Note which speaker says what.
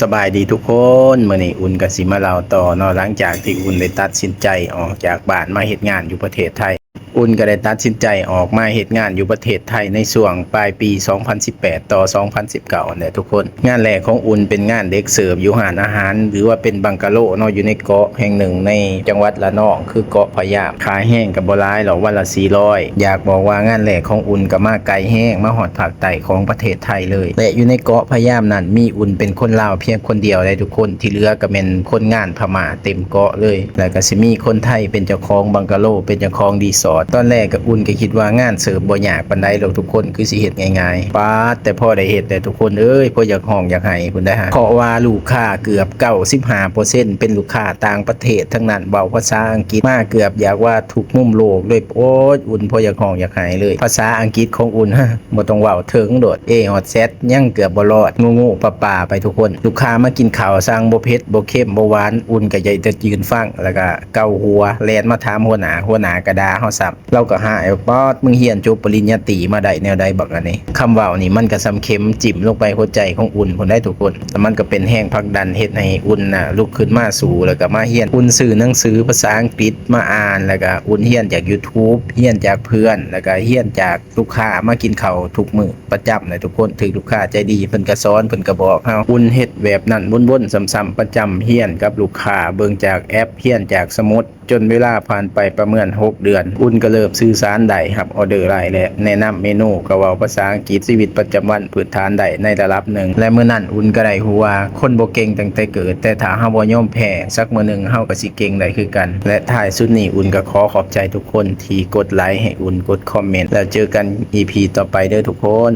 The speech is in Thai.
Speaker 1: สบายดีทุกคนมื้อนี้อุ่นก็สิมาเล่าต่อเนาะหลังจากที่อุ่นได้ตัดสินใจออกจากบ้านมาเฮ็ดงานอยู่ประเทศไทยอุ่นก็ได้ตัดสินใจออกมาเฮ็ดงานอยู่ประเทศไทยในช่วงปลายปี 2018 ต่อ 2019เนี่ยทุกคนงานแรกของอุ่นเป็นงานเด็กเสิร์ฟอยู่ร้านอาหารหรือว่าเป็นบังกะโลเนาะอยู่ในเกาะแห่งหนึ่งในจังหวัดระนองคือเกาะพะยามขายแห้งก็บ่หลายหรอกวันละ400อยากบอกว่างานแรกของอุ่นก็มาไกลแห้งมาฮอดภาคใต้ของประเทศไทยเลยและอยู่ในเกาะพะยามนั้นมีอุ่นเป็นคนลาวเพียงคนเดียวเลยทุกคนที่เหลือก็เป็นคนงานพม่าเต็มเกาะเลยแล้วก็สิมีคนไทยเป็นเจ้าของบังกะโลเป็นเจ้าของรีสอร์ทตอนแรกก็อุ่นก็คิดว่างานเสิร์ฟบ่ยากปานใดหรอกทุกคนคือสิเฮ็ดง่ายๆป๊าดแต่พอได้เฮ็ดแต่ทุกคนเอ้ยพออยากห้องอยากให้พุ่นได้ฮะเพราะว่าลูกค้าเกือบ95%เป็นลูกค้าต่างประเทศทั้งนั้นเว้าภาษาอังกฤษมาเกือบอยากว่าทุกมุมโลกเลยโอ๊ยอุ่นพออยากห้องอยากให้เลยภาษาอังกฤษของอุ่นฮะบ่ต้องเว้าถึงโดดฮอดแซดยังเกือบบ่รอดงูๆป่าๆไปทุกคนลูกค้ามากินข้าวสั่งบ่เผ็ดบ่เค็มบ่หวานอุ่นก็จะยืนฟังแล้วก็เกาหัวแล่นมาถามหัวหน้าก็ด่าเฮาซ้ำเราก็หายป๊อดมึงเรียนจบปริญญาตรีมาได้แนวใดบักอันนี้คำเว้านี่มันก็ซ้ำเข็มจิ้มลงไปหัวใจของอุ่นพุ่นได้ทุกคนแล้วมันก็เป็นแรงผลักดันเฮ็ดให้อุ่นน่ะลุกขึ้นมาสู่แล้วก็มาเรียนอุ่นซื้อหนังสือภาษาอังกฤษมาอ่านแล้วก็อุ่นเรียนจาก YouTube เรียนจากเพื่อนแล้วก็เรียนจากลูกค้ามากินข้าวทุกมื้อประจำเลยทุกคนถึงลูกค้าใจดีเพิ่นก็สอนเพิ่นก็บอกเฮาอุ่นเฮ็ดแบบนั้นวนๆซ้ำๆประจำเรียนกับลูกค้าเบิ่งจากแอปเรียนจากสมุดจนเวลาผ่านไปประมาณ6 เดือนอุ่นก็เริ่มสื่อสารได้ครับออเดอร์หลายและแนะนำเมนูก็เว้าภาษาอังกฤษชีวิตประจำวันพื้นฐานได้ในระดับหนึ่งและมื้อนั้นอุ่นก็ได้ฮู้ว่าคนบ่เก่งตั้งแต่เกิดแต่ถ้าเฮาบ่ยอมแพ้สักมื้อหนึงเฮาก็สิเก่งได้คือกันและท้ายสุดนี้อุ่นก็ขอขอบใจทุกคนที่กดไลค์ให้อุ่นกดคอมเมนต์แล้วเจอกัน EP ต่อไปเด้อทุกคน